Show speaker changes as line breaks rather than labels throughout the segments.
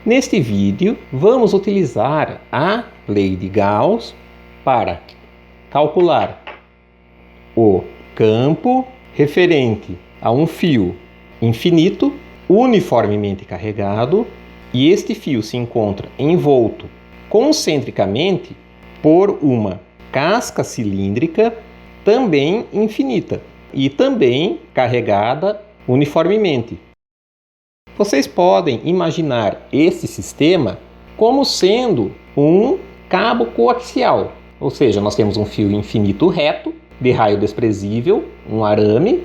Neste vídeo, vamos utilizar a lei de Gauss para calcular o campo referente a um fio infinito uniformemente carregado, e este fio se encontra envolto concentricamente por uma casca cilíndrica também infinita e também carregada uniformemente. Vocês podem imaginar esse sistema como sendo um cabo coaxial, ou seja, nós temos um fio infinito reto, de raio desprezível, um arame,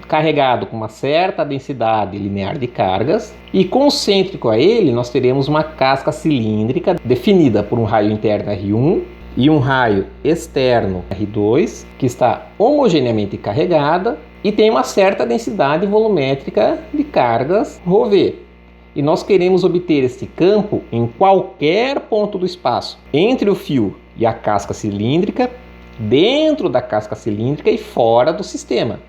carregado com uma certa densidade linear de cargas, e concêntrico a ele nós teremos uma casca cilíndrica definida por um raio interno R1 e um raio externo R2, que está homogeneamente carregada e tem uma certa densidade volumétrica de cargas ρV. E nós queremos obter este campo em qualquer ponto do espaço entre o fio e a casca cilíndrica, dentro da casca cilíndrica e fora do sistema.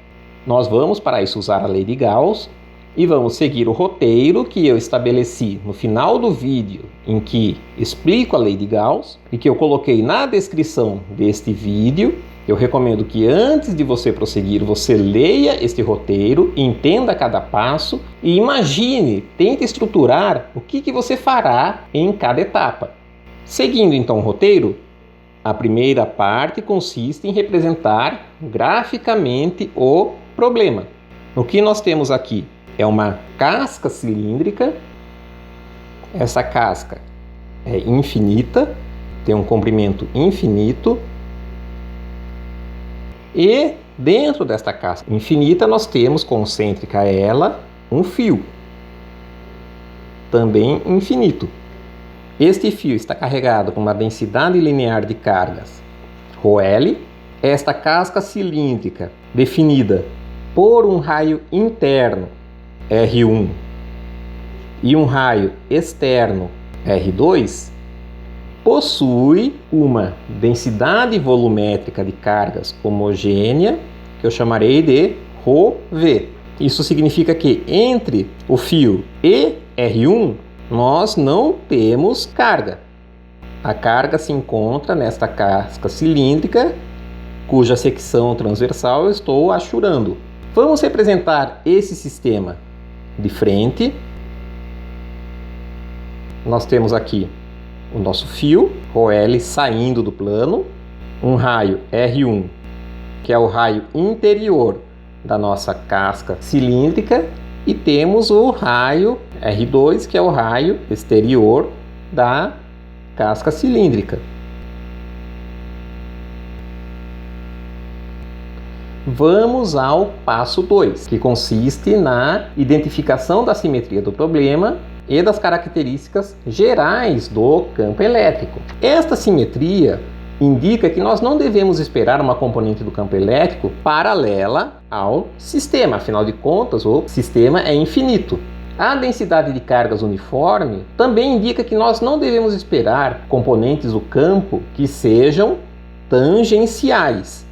Nós vamos para isso usar a lei de Gauss e vamos seguir o roteiro que eu estabeleci no final do vídeo em que explico a lei de Gauss e que eu coloquei na descrição deste vídeo. Eu recomendo que antes de você prosseguir, você leia este roteiro, entenda cada passo e imagine, tente estruturar o que você fará em cada etapa. Seguindo então o roteiro, a primeira parte consiste em representar graficamente o problema. O que nós temos aqui é uma casca cilíndrica. Essa casca é infinita, tem um comprimento infinito. E dentro desta casca infinita nós temos concêntrica a ela um fio, também infinito. Este fio está carregado com uma densidade linear de cargas ρL. Esta casca cilíndrica, definida por um raio interno R1 e um raio externo R2, possui uma densidade volumétrica de cargas homogênea, que eu chamarei de ρV. Isso significa que entre o fio e R1 nós não temos carga. A carga se encontra nesta casca cilíndrica, cuja secção transversal eu estou achurando. Vamos representar esse sistema de frente. Nós temos aqui o nosso fio, ρL, saindo do plano, um raio R1, que é o raio interior da nossa casca cilíndrica, e temos o raio R2, que é o raio exterior da casca cilíndrica. Vamos ao passo 2, que consiste na identificação da simetria do problema e das características gerais do campo elétrico. Esta simetria indica que nós não devemos esperar uma componente do campo elétrico paralela ao sistema, afinal de contas o sistema é infinito. A densidade de cargas uniforme também indica que nós não devemos esperar componentes do campo que sejam tangenciais.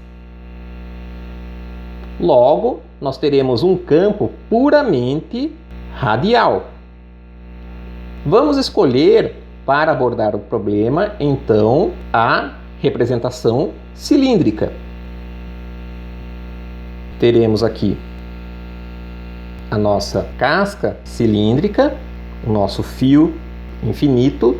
Logo, nós teremos um campo puramente radial. Vamos escolher, para abordar o problema, então, a representação cilíndrica. Teremos aqui a nossa casca cilíndrica, o nosso fio infinito,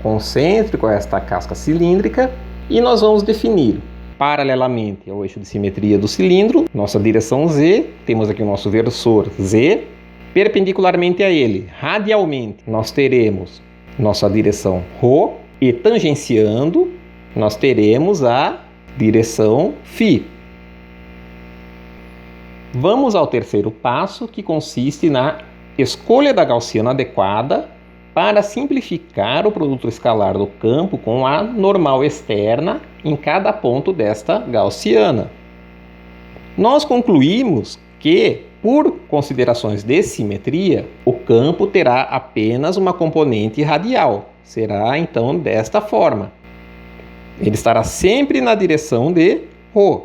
concêntrico a esta casca cilíndrica, e nós vamos definir, paralelamente ao eixo de simetria do cilindro, nossa direção Z, temos aqui o nosso versor Z, perpendicularmente a ele, radialmente, nós teremos nossa direção ρ, e tangenciando, nós teremos a direção φ. Vamos ao terceiro passo, que consiste na escolha da gaussiana adequada para simplificar o produto escalar do campo com a normal externa em cada ponto desta gaussiana. Nós concluímos que, por considerações de simetria, o campo terá apenas uma componente radial. Será então desta forma. Ele estará sempre na direção de ρ.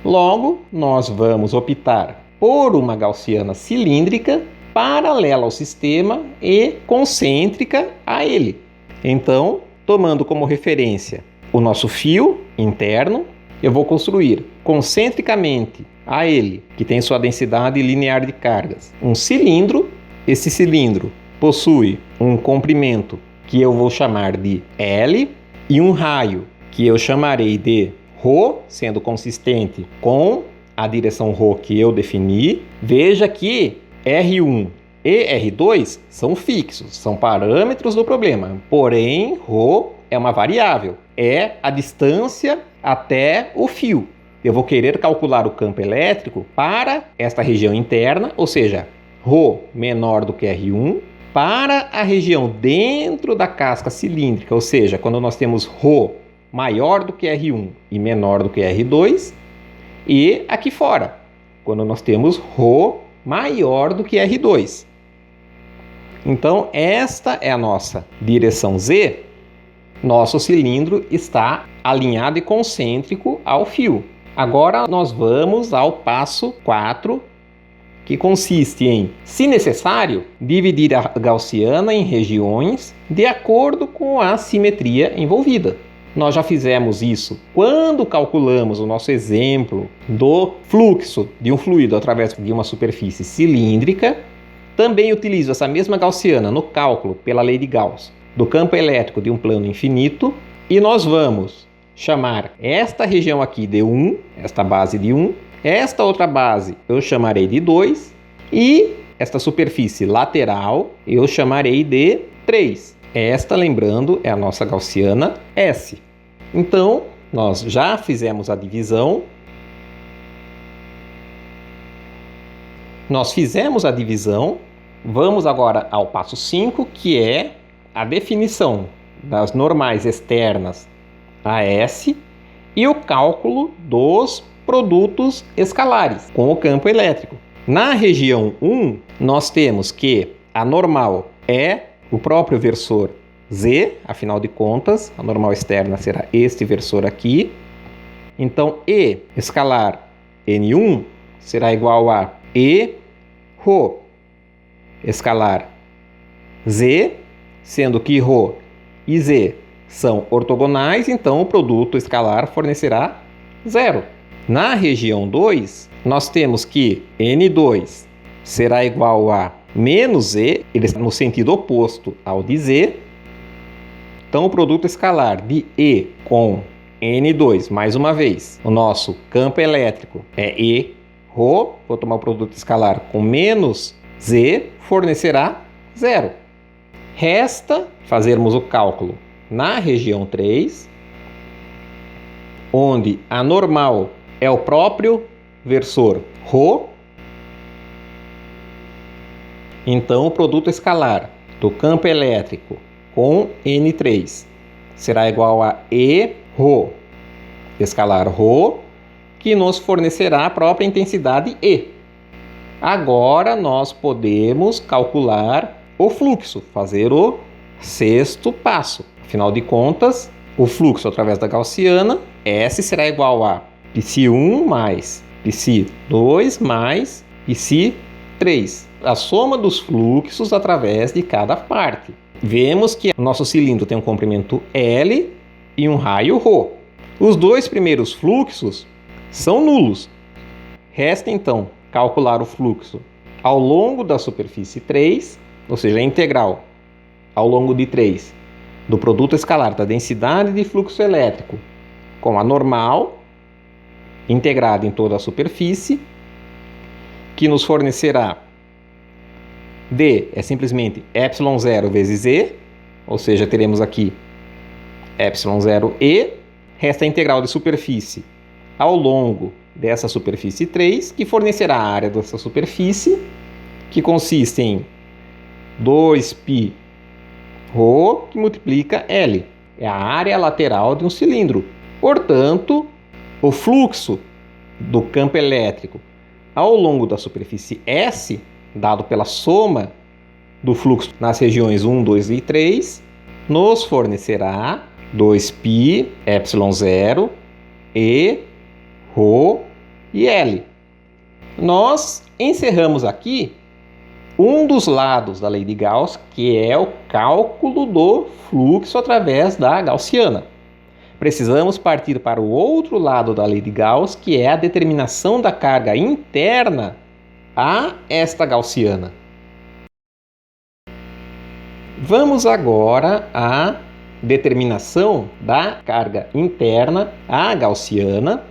Logo, nós vamos optar por uma gaussiana cilíndrica paralela ao sistema e concêntrica a ele. Então, tomando como referência o nosso fio interno, eu vou construir concentricamente a ele, que tem sua densidade linear de cargas, um cilindro. Esse cilindro possui um comprimento que eu vou chamar de L e um raio que eu chamarei de ρ, sendo consistente com a direção ρ que eu defini. Veja que R1 e R2 são fixos, são parâmetros do problema, porém ρ é uma variável, é a distância até o fio. Eu vou querer calcular o campo elétrico para esta região interna, ou seja, ρ menor do que R1, para a região dentro da casca cilíndrica, ou seja, quando nós temos ρ maior do que R1 e menor do que R2, e aqui fora, quando nós temos ρ maior do que R2. Então, esta é a nossa direção Z. Nosso cilindro está alinhado e concêntrico ao fio. Agora nós vamos ao passo 4, que consiste em, se necessário, dividir a gaussiana em regiões de acordo com a simetria envolvida. Nós já fizemos isso quando calculamos o nosso exemplo do fluxo de um fluido através de uma superfície cilíndrica. Também utilizo essa mesma gaussiana no cálculo pela lei de Gauss do campo elétrico de um plano infinito, e nós vamos chamar esta região aqui de 1, esta base de 1, esta outra base eu chamarei de 2 e esta superfície lateral eu chamarei de 3. Esta, lembrando, é a nossa gaussiana S. Então, nós já fizemos a divisão. Vamos agora ao passo 5, que é a definição das normais externas a S e o cálculo dos produtos escalares com o campo elétrico. Na região 1, nós temos que a normal é o próprio versor Z, afinal de contas, a normal externa será este versor aqui. Então, E escalar N1 será igual a E ρ escalar Z, sendo que ρ e Z são ortogonais, então o produto escalar fornecerá 0. Na região 2, nós temos que N2 será igual a menos Z, ele está no sentido oposto ao de Z. Então, o produto escalar de E com N2, mais uma vez, o nosso campo elétrico é E ρ, vou tomar o produto escalar com menos Z, fornecerá 0. Resta fazermos o cálculo na região 3, onde a normal é o próprio versor ρ. Então, o produto escalar do campo elétrico com N3 será igual a E ρ escalar ρ, que nos fornecerá a própria intensidade E. Agora, nós podemos calcular o fluxo, fazer o sexto passo. Afinal de contas, o fluxo através da gaussiana, S será igual a Psi1 mais Psi2 mais Psi3. A soma dos fluxos através de cada parte. Vemos que o nosso cilindro tem um comprimento L e um raio ρ. Os dois primeiros fluxos são nulos. Resta então calcular o fluxo ao longo da superfície 3, ou seja, a integral ao longo de 3 do produto escalar da densidade de fluxo elétrico com a normal integrada em toda a superfície, que nos fornecerá D é simplesmente ε0 vezes E, ou seja, teremos aqui ε0E. Resta a integral de superfície ao longo dessa superfície 3, que fornecerá a área dessa superfície, que consiste em 2π ρ, que multiplica L. É a área lateral de um cilindro. Portanto, o fluxo do campo elétrico ao longo da superfície S, dado pela soma do fluxo nas regiões 1, 2 e 3, nos fornecerá 2π ε0 E ρ e L. Nós encerramos aqui um dos lados da lei de Gauss, que é o cálculo do fluxo através da gaussiana. Precisamos partir para o outro lado da lei de Gauss, que é a determinação da carga interna a esta gaussiana. Vamos agora à determinação da carga interna à gaussiana.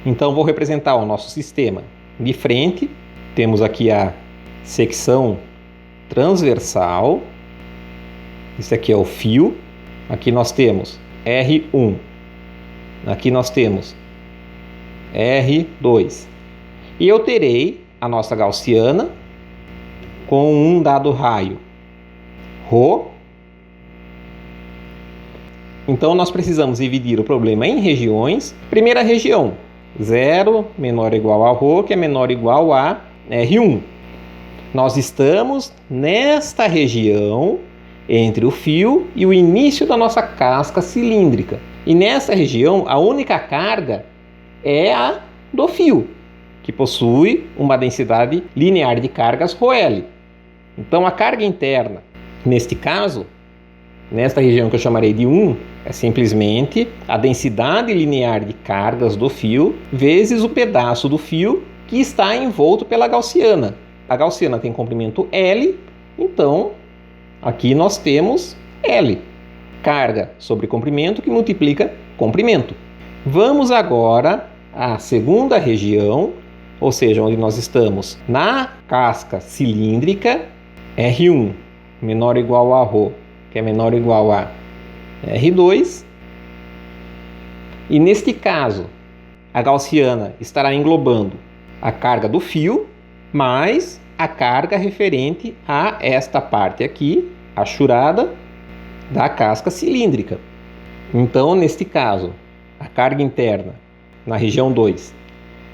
Então, vou representar o nosso sistema de frente. Temos aqui a secção transversal. Esse aqui é o fio. Aqui nós temos R1. Aqui nós temos R2. E eu terei a nossa gaussiana com um dado raio ρ. Então, nós precisamos dividir o problema em regiões. Primeira região, 0 menor ou igual a ρ, que é menor ou igual a R1. Nós estamos nesta região entre o fio e o início da nossa casca cilíndrica. E nessa região, a única carga é a do fio, que possui uma densidade linear de cargas ρL. Então, a carga interna, neste caso, nesta região que eu chamarei de 1, é simplesmente a densidade linear de cargas do fio vezes o pedaço do fio que está envolto pela gaussiana. A gaussiana tem comprimento L, então aqui nós temos L. Carga sobre comprimento que multiplica comprimento. Vamos agora à segunda região, ou seja, onde nós estamos na casca cilíndrica, R1 menor ou igual a ρ, que é menor ou igual a R2. E neste caso, a gaussiana estará englobando a carga do fio mais a carga referente a esta parte aqui, achurada, da casca cilíndrica. Então, neste caso, a carga interna na região 2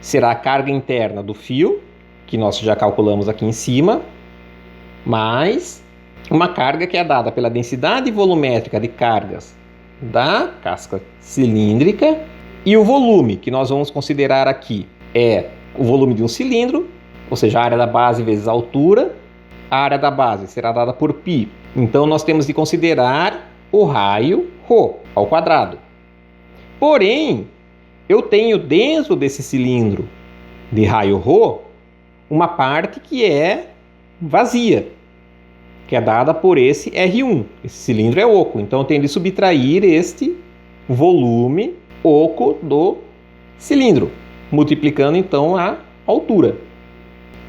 será a carga interna do fio, que nós já calculamos aqui em cima, mais uma carga que é dada pela densidade volumétrica de cargas da casca cilíndrica, e o volume que nós vamos considerar aqui é o volume de um cilindro, ou seja, a área da base vezes a altura. A área da base será dada por π. Então, nós temos de considerar o raio ρ ao quadrado. Porém, eu tenho dentro desse cilindro de raio ρ uma parte que é vazia, que é dada por esse R1. Esse cilindro é oco, então eu tenho de subtrair este volume oco do cilindro, multiplicando então a altura.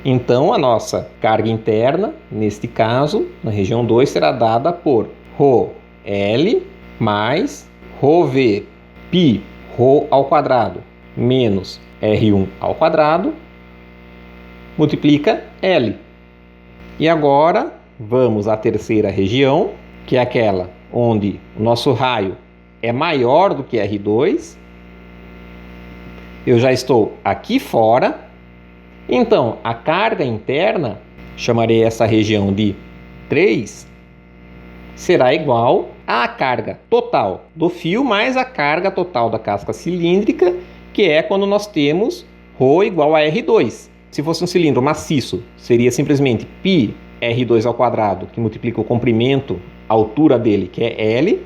Então, a nossa carga interna, neste caso, na região 2, será dada por ρL mais ρv π ρ ao quadrado menos R1 ao quadrado, multiplica L. E agora, vamos à terceira região, que é aquela onde o nosso raio é maior do que R2. Eu já estou aqui fora. Então, a carga interna, chamarei essa região de 3, será igual à carga total do fio mais a carga total da casca cilíndrica, que é quando nós temos ρ igual a R2. Se fosse um cilindro maciço, seria simplesmente π R2 ao quadrado, que multiplica o comprimento, a altura dele, que é L.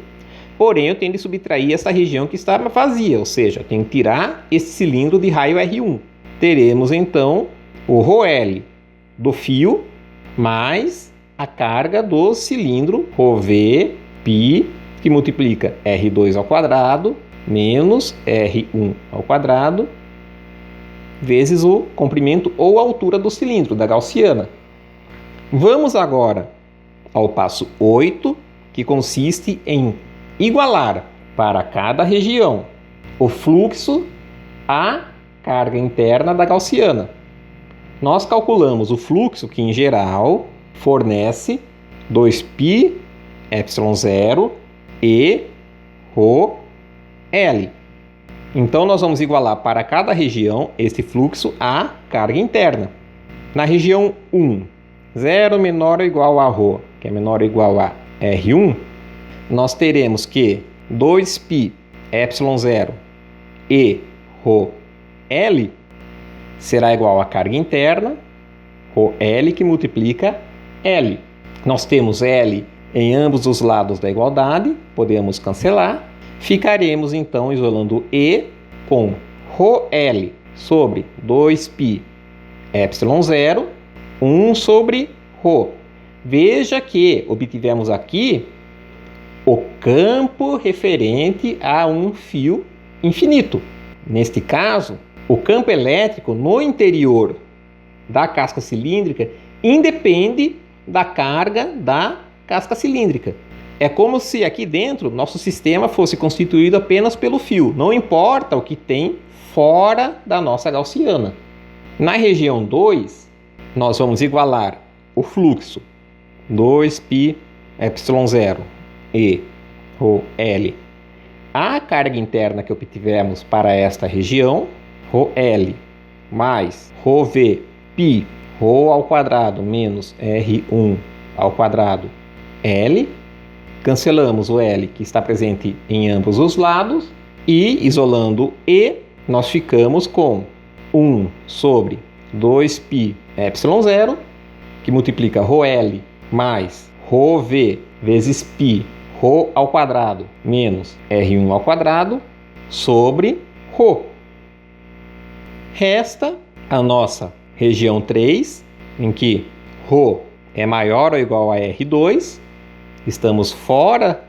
Porém, eu tenho de subtrair essa região que está vazia, ou seja, eu tenho que tirar esse cilindro de raio R1. Teremos então o ρL do fio mais a carga do cilindro ρv π, que multiplica R2 ao quadrado menos R1 ao quadrado vezes o comprimento ou altura do cilindro, da gaussiana. Vamos agora ao passo 8, que consiste em igualar para cada região o fluxo à carga interna da gaussiana. Nós calculamos o fluxo que, em geral, fornece 2π ε0 e ρL. Então, nós vamos igualar para cada região esse fluxo à carga interna. Na região 1, 0 menor ou igual a ρ, que é menor ou igual a R1, nós teremos que 2π ε0 e ρL será igual à carga interna, ρL, que multiplica L. Nós temos L em ambos os lados da igualdade, podemos cancelar. Ficaremos então isolando E com ρL sobre 2π ε0, 1 sobre ρ. Veja que obtivemos aqui o campo referente a um fio infinito. Neste caso, o campo elétrico no interior da casca cilíndrica independe da carga da casca cilíndrica. É como se aqui dentro nosso sistema fosse constituído apenas pelo fio, não importa o que tem fora da nossa gaussiana. Na região 2, nós vamos igualar o fluxo 2π ε0 e ρL a carga interna que obtivemos para esta região, ρL mais ρv π ρ ao quadrado menos R1 ao quadrado L. Cancelamos o L que está presente em ambos os lados e, isolando E, nós ficamos com 1 sobre 2π ε0, que multiplica ρL mais ρv vezes π ρ ao quadrado menos R1 ao quadrado sobre ρ. Resta a nossa região 3, em que ρ é maior ou igual a R2, estamos fora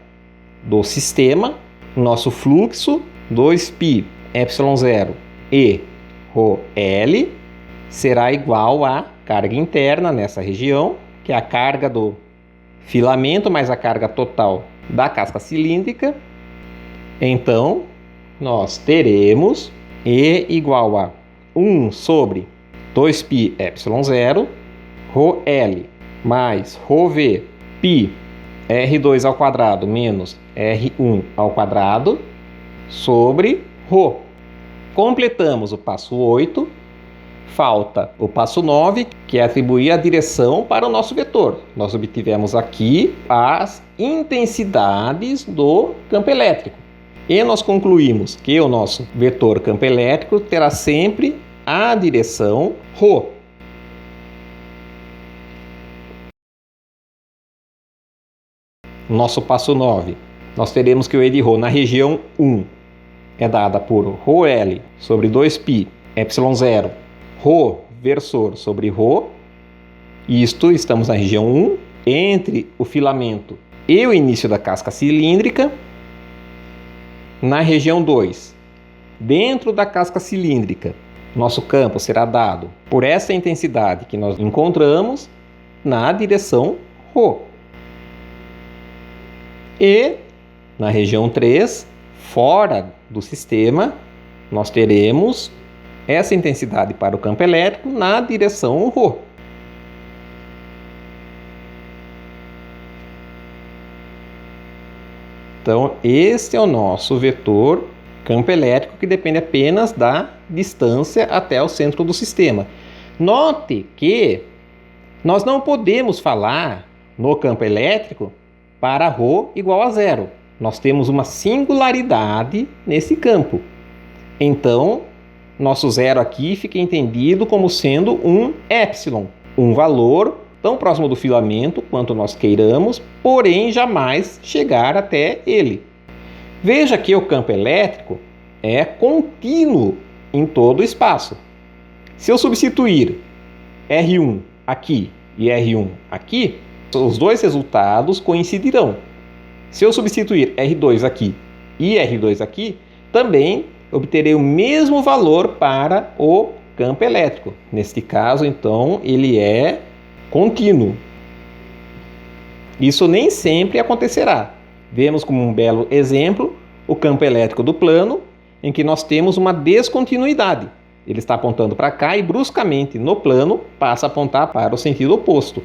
do sistema, nosso fluxo 2π ε0 e ρL será igual à carga interna nessa região, que é a carga do filamento mais a carga total da casca cilíndrica. Então, nós teremos E igual a 1 sobre 2π ε0, ρL mais ρv π R2 ao quadrado menos R1 ao quadrado sobre ρ. Completamos o passo 8, falta o passo 9, que é atribuir a direção para o nosso vetor. Nós obtivemos aqui as intensidades do campo elétrico. E nós concluímos que o nosso vetor campo elétrico terá sempre a direção ρ. Nosso passo 9, nós teremos que o E de ρ na região 1 é dada por ρL sobre 2π ε0, ρ versor sobre ρ. Isto, estamos na região 1, entre o filamento e o início da casca cilíndrica. Na região 2, dentro da casca cilíndrica, nosso campo será dado por essa intensidade que nós encontramos na direção ρ. E na região 3, fora do sistema, nós teremos essa intensidade para o campo elétrico na direção ρ. Então, esse é o nosso vetor campo elétrico, que depende apenas da distância até o centro do sistema. Note que nós não podemos falar no campo elétrico para ρ igual a 0. Nós temos uma singularidade nesse campo. Então, nosso zero aqui fica entendido como sendo um epsilon, um valor tão próximo do filamento quanto nós queiramos, porém jamais chegar até ele. Veja que o campo elétrico é contínuo em todo o espaço. Se eu substituir R1 aqui e R1 aqui, os dois resultados coincidirão. Se eu substituir R2 aqui e R2 aqui, também obterei o mesmo valor para o campo elétrico. Neste caso, então, ele é contínuo. Isso nem sempre acontecerá. Vemos como um belo exemplo o campo elétrico do plano, em que nós temos uma descontinuidade. Ele está apontando para cá e bruscamente no plano passa a apontar para o sentido oposto.